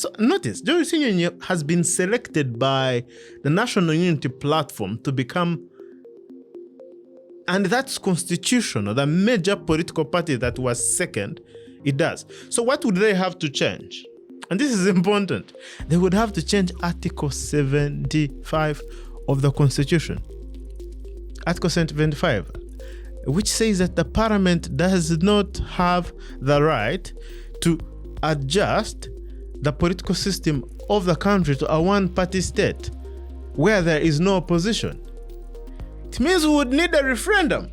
So notice, Joel Ssenyonyi has been selected by the National Unity Platform to become, and that's constitutional, the major political party that was second, it does. So what would they have to change? And this is important. They would have to change Article 75 of the Constitution. Article 75, which says that the Parliament does not have the right to adjust the political system of the country to a one-party state where there is no opposition. It means we would need a referendum.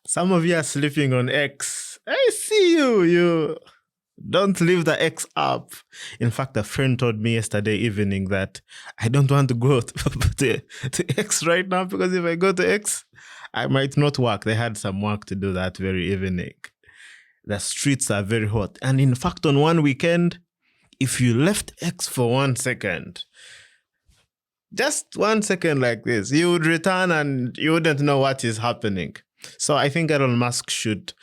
Some of you are sleeping on X. I see you. You don't leave the X up. In fact, a friend told me yesterday evening that I don't want to go to X right now because if I go to X, I might not work. They had some work to do that very evening. The streets are very hot. And in fact, on one weekend, if you left X for 1 second, just 1 second like this, you would return and you wouldn't know what is happening. So I think Elon Musk should,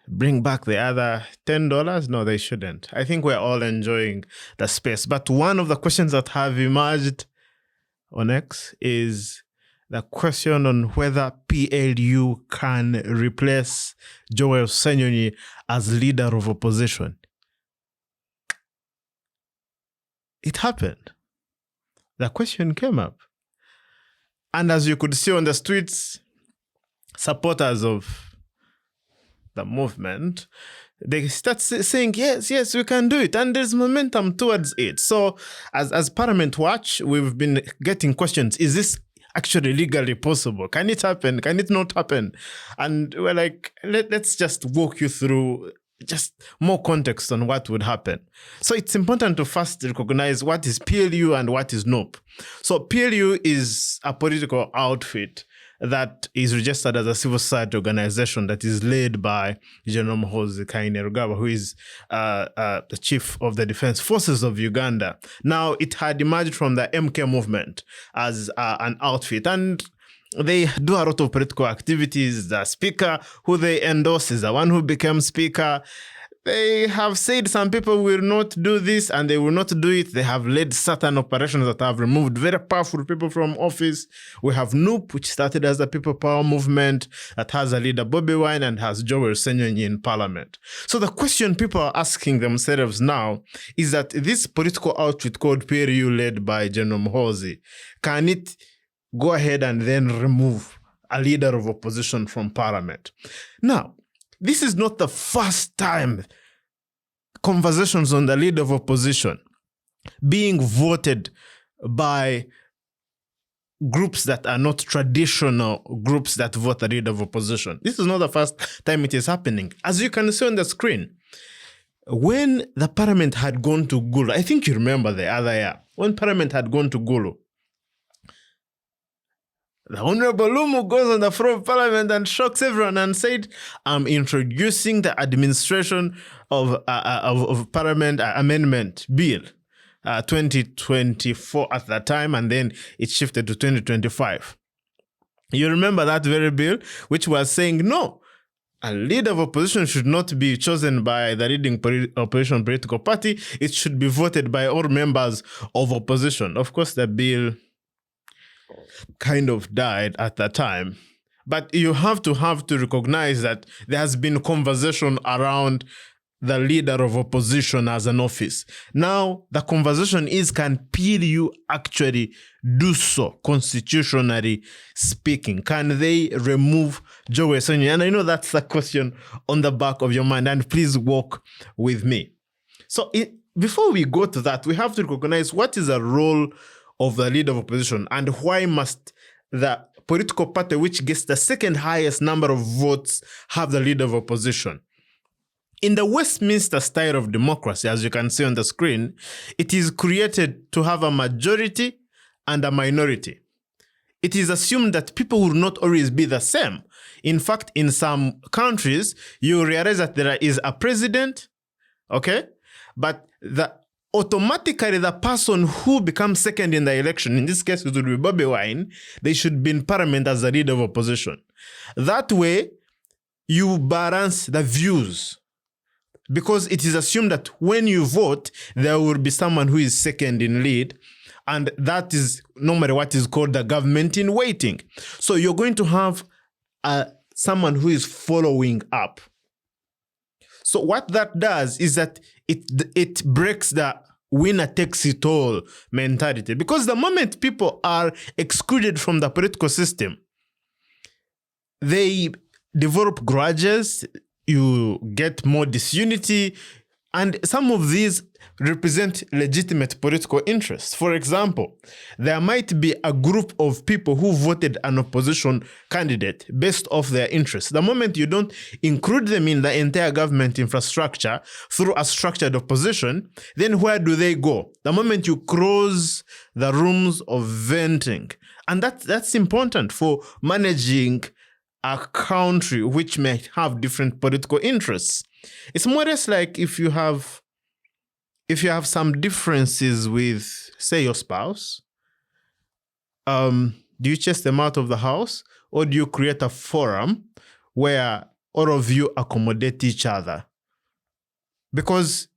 bring back the other $10. No, they shouldn't. I think we're all enjoying the space. But one of the questions that have emerged on X is the question on whether PLU can replace Joel Ssenyonyi as leader of opposition. It happened. The question came up. And as you could see on the streets, supporters of the movement, they start saying, yes, we can do it. And there's momentum towards it. So as Parliament Watch, we've been getting questions. Is this actually legally possible? Can it happen? Can it not happen? And we're like, let's just walk you through just more context on what would happen. So it's important to first recognize what is PLU and what is NUP. So PLU is a political outfit that is registered as a civil society organization that is led by General Muhoozi Kainerugaba, who is the chief of the Defense Forces of Uganda. Now, it had emerged from the MK movement as an outfit, and they do a lot of political activities. The speaker who they endorse is the one who became speaker. They have said some people will not do this and they will not do it. They have led certain operations that have removed very powerful people from office. We have NUP, which started as a people power movement that has a leader, Bobby Wine, and has Joel Ssenyonyi in parliament. So the question people are asking themselves now is that this political outfit called PLU led by General Muhoozi, can it go ahead and then remove a leader of opposition from parliament? Now, this is not the first time conversations on the leader of opposition being voted by groups that are not traditional groups that vote the leader of opposition. This is not the first time it is happening. As you can see on the screen, when the parliament had gone to Gulu, I think you remember the other year, when parliament had gone to Gulu, the Honorable Lumu goes on the floor of parliament and shocks everyone and said, I'm introducing the administration of parliament amendment bill, 2024 at that time, and then it shifted to 2025. You remember that very bill, which was saying, no, a leader of opposition should not be chosen by the leading opposition political party. It should be voted by all members of opposition. Of course, the bill kind of died at that time. But you have to recognize that there has been conversation around the leader of opposition as an office. Now, the conversation is, can PLU actually do so, constitutionally speaking? Can they remove Joel Ssenyonyi? And I know that's the question on the back of your mind, and please walk with me. So before we go to that, we have to recognize what is the role of the leader of opposition, and why must the political party which gets the second highest number of votes have the leader of opposition. In the Westminster style of democracy, as you can see on the screen, it is created to have a majority and a minority. It is assumed that people will not always be the same. In fact, in some countries, you realize that there is a president, okay? But automatically the person who becomes second in the election, in this case it would be Bobby Wine, they should be in parliament as the leader of opposition. That way, you balance the views. Because it is assumed that when you vote, there will be someone who is second in lead. And that is normally what is called the government in waiting. So you're going to have someone who is following up. So what that does is that it breaks the winner takes it all mentality. Because the moment people are excluded from the political system, they develop grudges, you get more disunity, and some of these represent legitimate political interests. For example, there might be a group of people who voted an opposition candidate based off their interests. The moment you don't include them in the entire government infrastructure through a structured opposition, then where do they go? The moment you close the rooms of venting. And that's important for managing a country which may have different political interests. It's more or less like if you have some differences with, say, your spouse, do you chase them out of the house, or do you create a forum where all of you accommodate each other? Because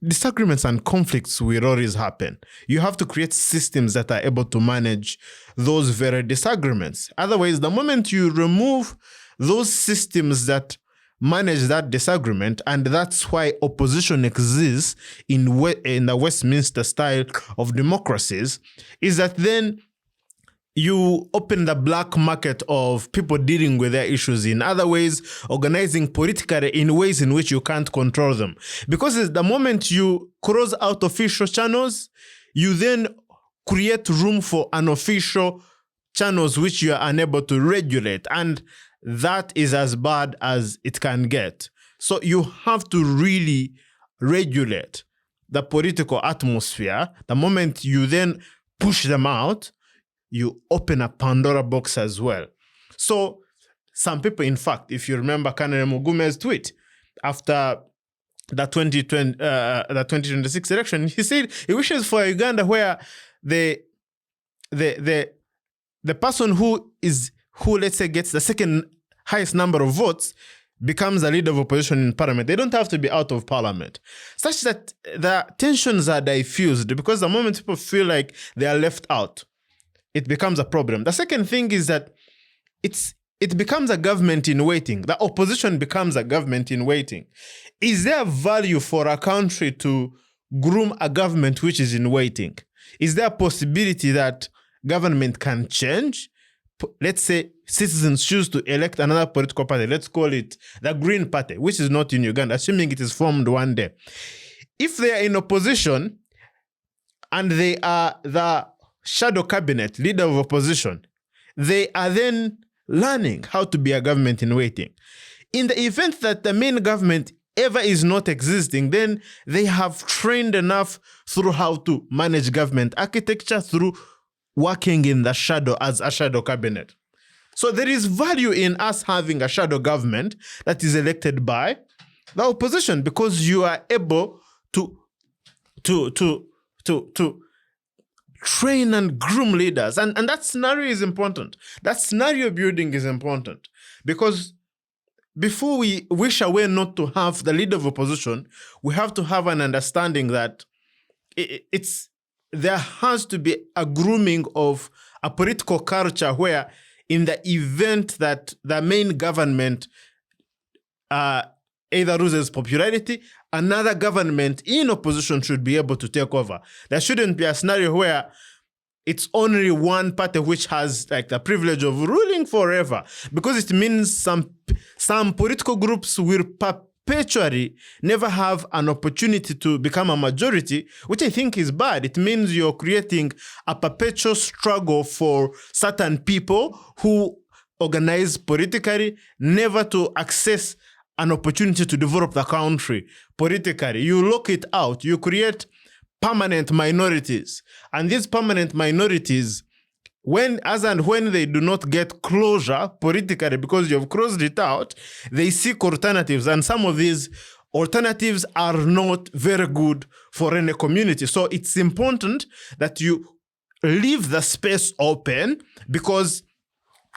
disagreements and conflicts will always happen. You have to create systems that are able to manage those very disagreements. Otherwise, the moment you remove those systems that manage that disagreement, and that's why opposition exists in the Westminster style of democracies, is that then you open the black market of people dealing with their issues in other ways, organizing politically in ways in which you can't control them. Because the moment you close out official channels, you then create room for unofficial channels which you are unable to regulate. And that is as bad as it can get. So you have to really regulate the political atmosphere. The moment you then push them out, you open a Pandora box as well. So some people, in fact, if you remember Colonel Mugume's tweet after the 2026 election, he said he wishes for a Uganda where the person who let's say gets the second highest number of votes becomes the leader of opposition in parliament. They don't have to be out of parliament, such that the tensions are diffused, because the moment people feel like they are left out, it becomes a problem. The second thing is that it becomes a government in waiting. The opposition becomes a government in waiting. Is there value for a country to groom a government which is in waiting? Is there a possibility that government can change? Let's say citizens choose to elect another political party. Let's call it the Green Party, which is not in Uganda, assuming it is formed one day. If they are in opposition and they are the shadow cabinet, leader of opposition, they are then learning how to be a government in waiting. In the event that the main government ever is not existing, then they have trained enough through how to manage government architecture through working in the shadow as a shadow cabinet. So there is value in us having a shadow government that is elected by the opposition, because you are able to train and groom leaders. And that scenario is important. That scenario building is important, because before we wish away not to have the leader of opposition, we have to have an understanding that there has to be a grooming of a political culture where, in the event that the main government either loses popularity, another government in opposition should be able to take over. There shouldn't be a scenario where it's only one party which has like the privilege of ruling forever, because it means some political groups will perpetually never have an opportunity to become a majority, which I think is bad. It means you're creating a perpetual struggle for certain people who organize politically, never to access an opportunity to develop the country politically. You lock it out, you create permanent minorities. And these permanent minorities, when they do not get closure politically because you've closed it out, they seek alternatives. And some of these alternatives are not very good for any community. So it's important that you leave the space open, because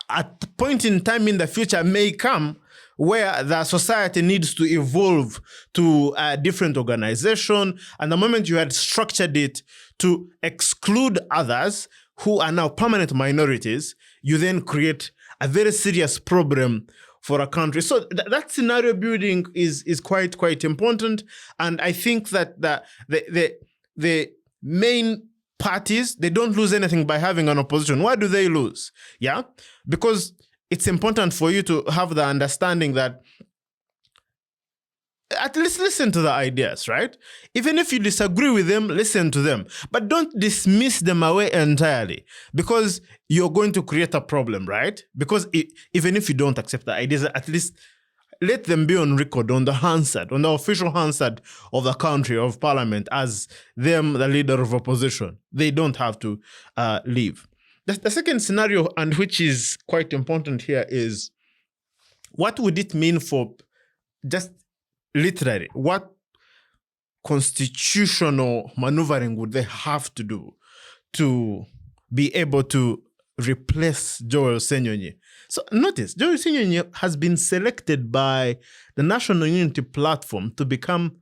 at a point in time in the future may come where the society needs to evolve to a different organization. And the moment you had structured it to exclude others who are now permanent minorities, you then create a very serious problem for a country. So that scenario building is quite important. And I think that the main parties, they don't lose anything by having an opposition. Why do they lose? Yeah, because it's important for you to have the understanding that at least listen to the ideas, right? Even if you disagree with them, listen to them. But don't dismiss them away entirely, because you're going to create a problem, right? Because even if you don't accept the ideas, at least let them be on record, on the Hansard, on the official Hansard of the country, of parliament, as them, the leader of opposition. They don't have to leave. The second scenario, and which is quite important here, is what would it mean for just literally, what constitutional maneuvering would they have to do to be able to replace Joel Ssenyonyi? So notice, Joel Ssenyonyi has been selected by the National Unity Platform to become,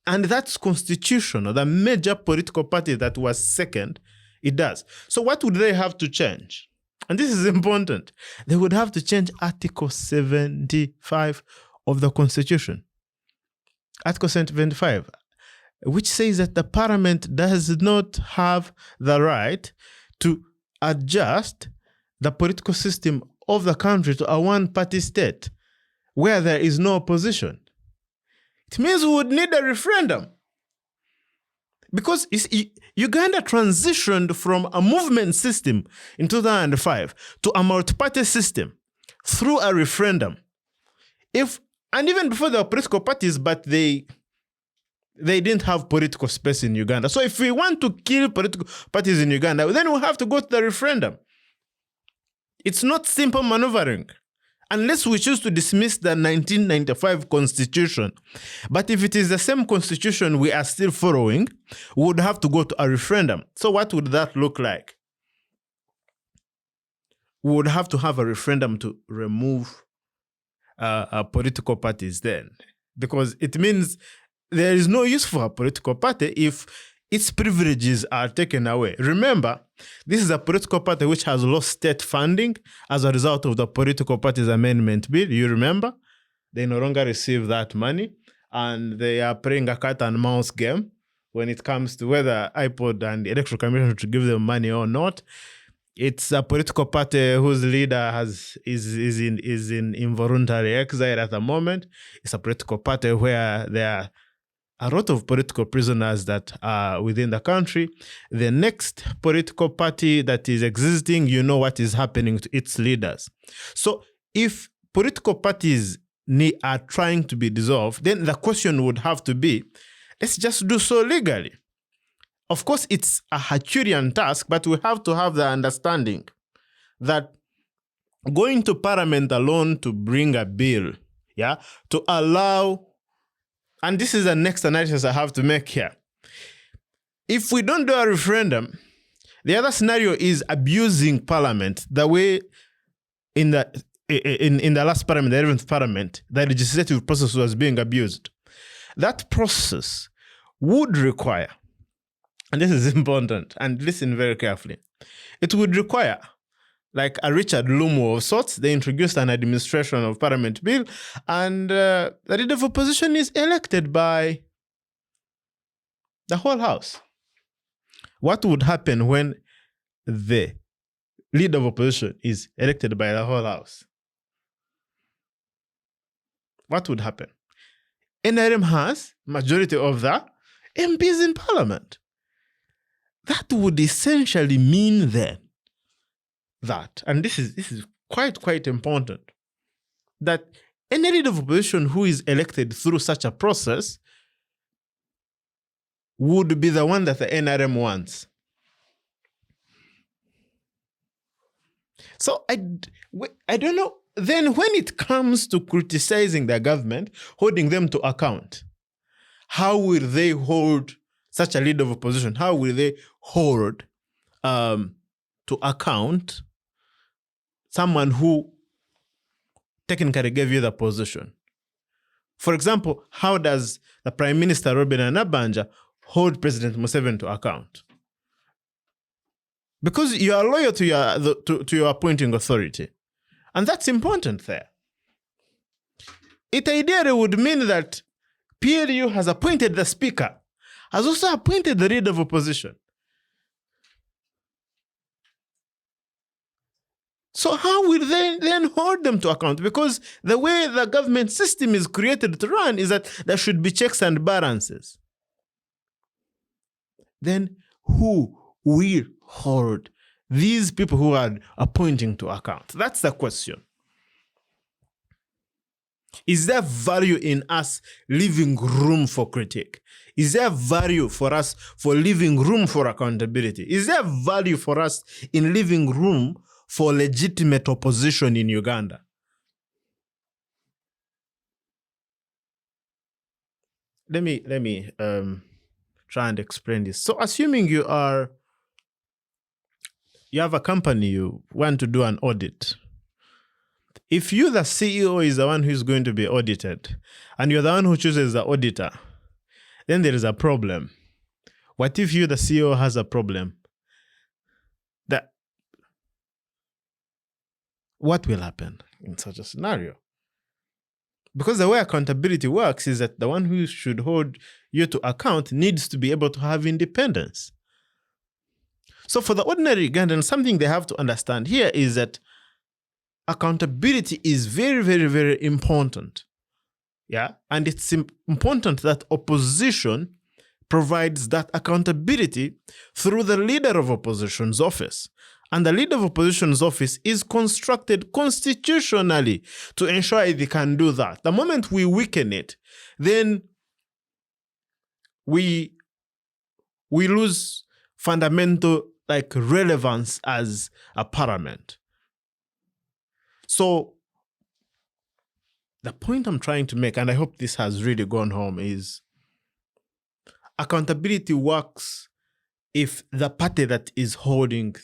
and that's constitutional, the major political party that was second. It does. So what would they have to change? And this is important. They would have to change Article 75 of the Constitution. Article 75, which says that the Parliament does not have the right to adjust the political system of the country to a one-party state where there is no opposition. It means we would need a referendum. Because Uganda transitioned from a movement system in 2005 to a multi-party system through a referendum. And even before there were political parties, but they didn't have political space in Uganda. So if we want to kill political parties in Uganda, then we'll have to go to the referendum. It's not simple maneuvering, unless we choose to dismiss the 1995 constitution. But if it is the same constitution we are still following, we would have to go to a referendum. So what would that look like? We would have to have a referendum to remove political parties then, because it means there is no use for a political party if its privileges are taken away. Remember, this is a political party which has lost state funding as a result of the Political Parties Amendment Bill. You remember? They no longer receive that money, and they are playing a cat and mouse game when it comes to whether IPOD and the Electoral Commission should give them money or not. It's a political party whose leader is in involuntary exile at the moment. It's a political party where there are a lot of political prisoners that are within the country. The next political party that is existing, you know what is happening to its leaders. So if political parties are trying to be dissolved, then the question would have to be, let's just do so legally. Of course, it's a Herculean task, but we have to have the understanding that going to Parliament alone to bring a bill, to allow, and this is the next analysis I have to make here. If we don't do a referendum, the other scenario is abusing Parliament, the way in the last Parliament, the 11th Parliament, the legislative process was being abused. That process would require, and this is important, and listen very carefully, it would require like a Richard Lumu of sorts. They introduced an administration of parliament bill, and the leader of opposition is elected by the whole house. What would happen when the leader of opposition is elected by the whole house? What would happen? NRM has majority of the MPs in parliament. That would essentially mean then that, and this is quite important, that any leader of opposition who is elected through such a process would be the one that the NRM wants. So I don't know. Then when it comes to criticizing the government, holding them to account, how will they hold such a leader of opposition? How will they hold to account someone who technically gave you the position? For example, how does the Prime Minister Robin Anabanja hold President Museveni to account? Because you are loyal to your appointing authority. And that's important there. It ideally would mean that PLU has appointed the speaker, has also appointed the leader of opposition. So how will they then hold them to account? Because the way the government system is created to run is that there should be checks and balances. Then who will hold these people who are appointing to account? That's the question. Is there value in us leaving room for critique? Is there value for us for leaving room for accountability? Is there value for us in leaving room for legitimate opposition in Uganda? Let me try and explain this. So assuming you have a company, you want to do an audit. If you, the CEO, is the one who is going to be audited, and you're the one who chooses the auditor, then there is a problem. What if you, the CEO, has a problem? What will happen in such a scenario? Because the way accountability works is that the one who should hold you to account needs to be able to have independence. So for the ordinary Ugandan, something they have to understand here is that accountability is very, very, very important. Yeah, and it's important that opposition provides that accountability through the leader of opposition's office. And the leader of opposition's office is constructed constitutionally to ensure they can do that. The moment we weaken it, then we lose fundamental relevance as a parliament. So the point I'm trying to make, and I hope this has really gone home, is accountability works if the party that is holding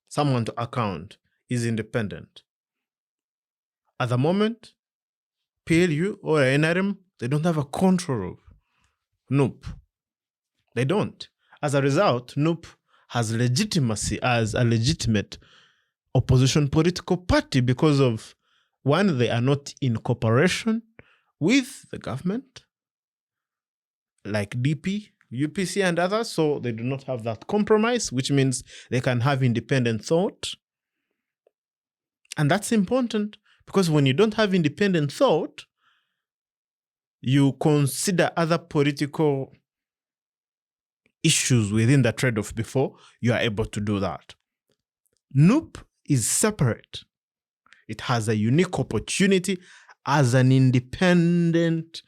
someone to account is independent. At the moment, PLU or NRM, they don't have a control of NUP. They don't. As a result, NUP has legitimacy as a legitimate opposition political party because of, one, they are not in cooperation with the government, like DP, UPC and others, so they do not have that compromise, which means they can have independent thought. And that's important because when you don't have independent thought, you consider other political issues within the trade-off before you are able to do that. NUP is separate. It has a unique opportunity as an independent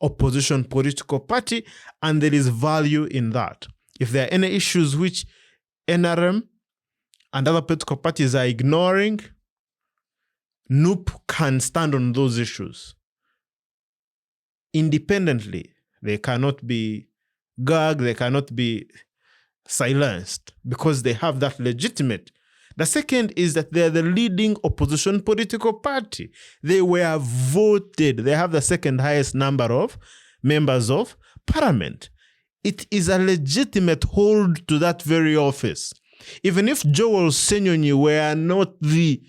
opposition political party, and there is value in that. If there are any issues which NRM and other political parties are ignoring, NUP can stand on those issues independently. They cannot be gagged, they cannot be silenced because they have that legitimate. The second is that they are the leading opposition political party. They were voted. They have the second highest number of members of parliament. It is a legitimate hold to that very office. Even if Joel Ssenyonyi were not the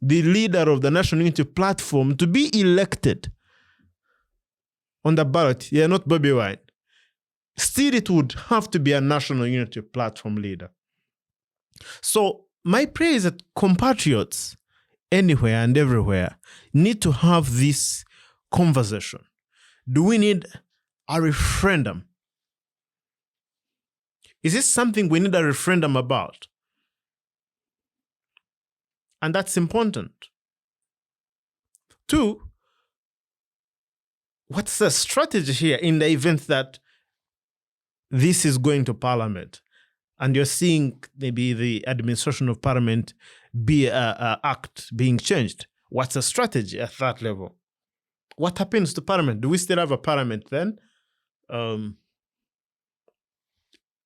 leader of the National Unity Platform to be elected on the ballot, not Bobby Wine, still it would have to be a National Unity Platform leader. So my prayer is that compatriots anywhere and everywhere need to have this conversation. Do we need a referendum? Is this something we need a referendum about? And that's important. 2, what's the strategy here in the event that this is going to Parliament and you're seeing maybe the administration of Parliament act being changed? What's the strategy at that level? What happens to Parliament? Do we still have a Parliament then?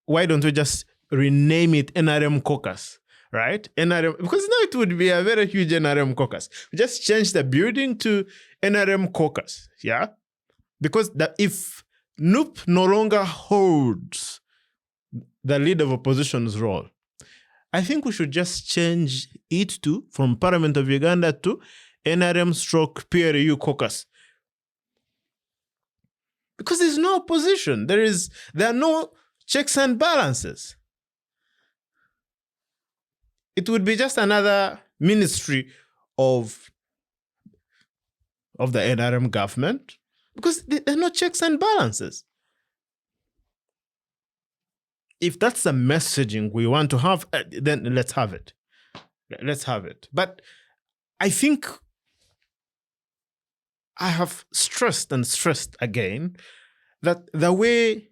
Why don't we just rename it NRM caucus, right? NRM, because now it would be a very huge NRM caucus. We just change the building to NRM caucus, yeah? Because if NUP no longer holds the Leader of Opposition's role, I think we should just change it from Parliament of Uganda to NRM/PLU caucus. Because there's no opposition. There are no checks and balances. It would be just another ministry of the NRM government because there are no checks and balances. If that's the messaging we want to have, then let's have it. Let's have it. But I think I have stressed again that the way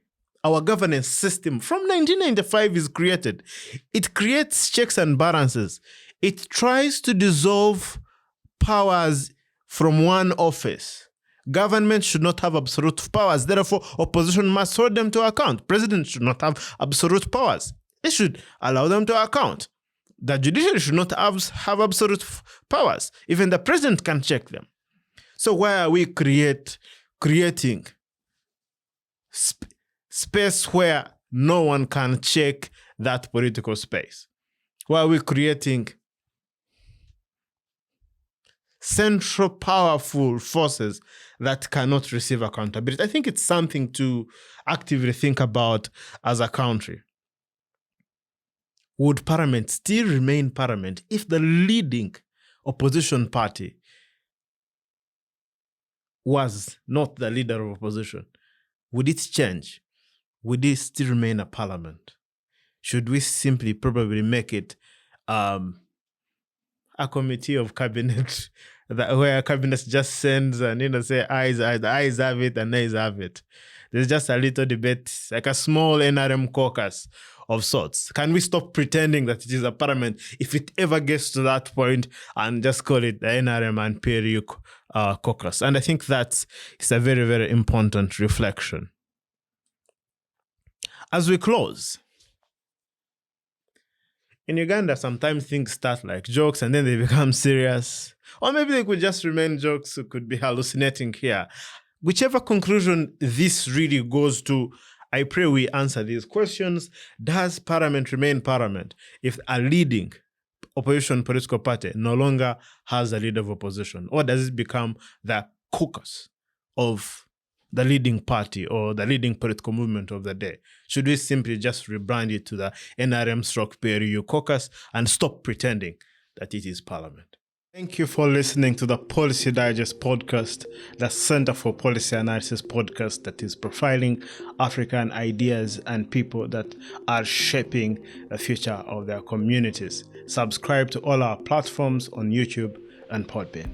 our governance system from 1995 is created, it creates checks and balances. It tries to dissolve powers from one office. Government should not have absolute powers. Therefore, opposition must hold them to account. President should not have absolute powers. It should allow them to account. The judiciary should not have absolute powers. Even the president can check them. So why are we creating space where no one can check that political space? Why are we creating central powerful forces that cannot receive accountability? I think it's something to actively think about as a country. Would Parliament still remain Parliament if the leading opposition party was not the Leader of Opposition? Would it change? Would it still remain a Parliament? Should we simply probably make it a committee of cabinet where cabinet just sends and say ayes have it and nays have it? There's just a little debate, like a small NRM caucus of sorts. Can we stop pretending that it is a Parliament if it ever gets to that point and just call it the NRM and PLU caucus? And I think it's a very, very important reflection. As we close, in Uganda, sometimes things start like jokes and then they become serious. Or maybe they could just remain jokes, who could be hallucinating here. Whichever conclusion this really goes to, I pray we answer these questions. Does Parliament remain Parliament if a leading opposition political party no longer has a Leader of Opposition? Or does it become the caucus of the leading party or the leading political movement of the day? Should we simply just rebrand it to the NRM/PLU caucus and stop pretending that it is Parliament? Thank you for listening to the Policy Digest podcast, the Center for Policy Analysis podcast that is profiling African ideas and people that are shaping the future of their communities. Subscribe to all our platforms on YouTube and Podbean.